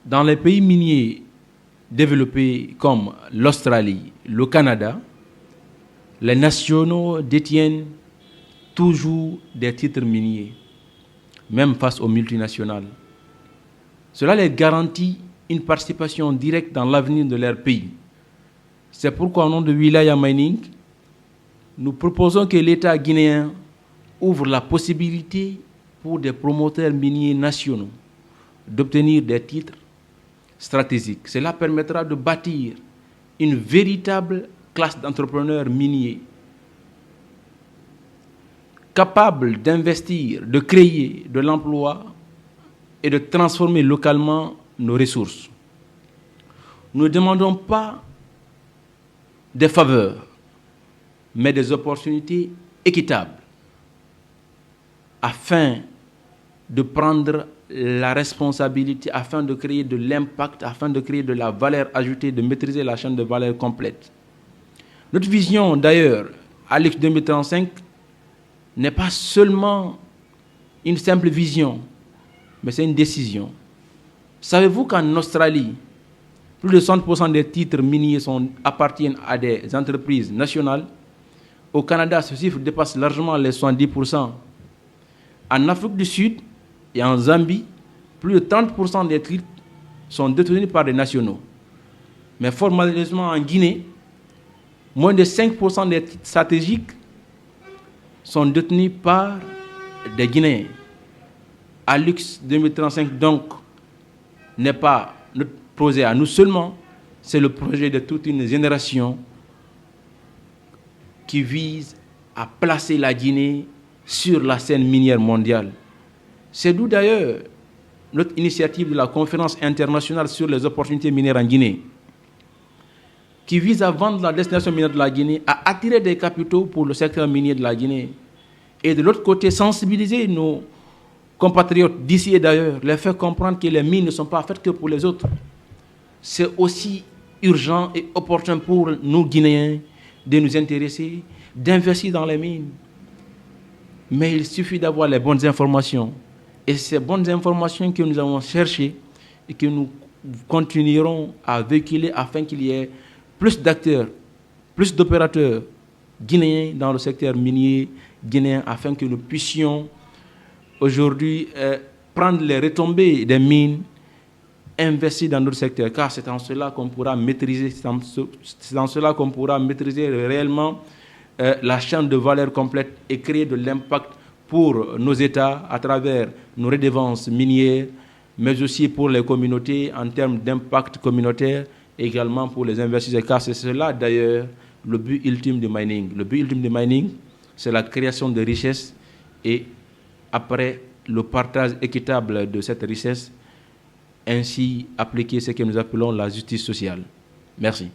Dans les pays miniers développés comme l'Australie, le Canada, les nationaux détiennent toujours des titres miniers, même face aux multinationales. Cela les garantit une participation directe dans l'avenir de leur pays. C'est pourquoi, au nom de Wilaya Mining, nous proposons que l'État guinéen ouvre la possibilité pour des promoteurs miniers nationaux d'obtenir des titres stratégiques. Cela permettra de bâtir une véritable classe d'entrepreneurs miniers capables d'investir, de créer de l'emploi et de transformer localement nos ressources. Nous ne demandons pas des faveurs, mais des opportunités équitables afin de prendre la responsabilité, afin de créer de l'impact, afin de créer de la valeur ajoutée, de maîtriser la chaîne de valeur complète. Notre vision, d'ailleurs, à l'X 2035, n'est pas seulement une simple vision, mais c'est une décision. Savez-vous qu'en Australie, plus de 60% des titres miniers appartiennent à des entreprises nationales? Au Canada, ce chiffre dépasse largement les 70%. En Afrique du Sud et en Zambie, plus de 30% des titres sont détenus par des nationaux. Mais fort malheureusement, en Guinée, moins de 5% des titres stratégiques sont détenus par des Guinéens. Alux 2035, donc, n'est pas notre projet à nous seulement, c'est le projet de toute une génération qui vise à placer la Guinée sur la scène minière mondiale. C'est d'où d'ailleurs notre initiative de la conférence internationale sur les opportunités minières en Guinée, qui vise à vendre la destination minière de la Guinée, à attirer des capitaux pour le secteur minier de la Guinée, et de l'autre côté, sensibiliser nos compatriotes d'ici et d'ailleurs, les faire comprendre que les mines ne sont pas faites que pour les autres. C'est aussi urgent et opportun pour nous, Guinéens, de nous intéresser, d'investir dans les mines. Mais il suffit d'avoir les bonnes informations. Et ces bonnes informations que nous avons cherchées et que nous continuerons à véhiculer afin qu'il y ait plus d'acteurs, plus d'opérateurs guinéens dans le secteur minier guinéen, afin que nous puissions aujourd'hui prendre les retombées des mines, investir dans notre secteur, car c'est en cela qu'on pourra maîtriser, réellement la chaîne de valeur complète et créer de l'impact pour nos États à travers nos redevances minières, mais aussi pour les communautés en termes d'impact communautaire, et également pour les investisseurs, car c'est cela d'ailleurs le but ultime du mining. Le but ultime du mining, c'est la création de richesses et après le partage équitable de cette richesse, ainsi appliquer ce que nous appelons la justice sociale. Merci.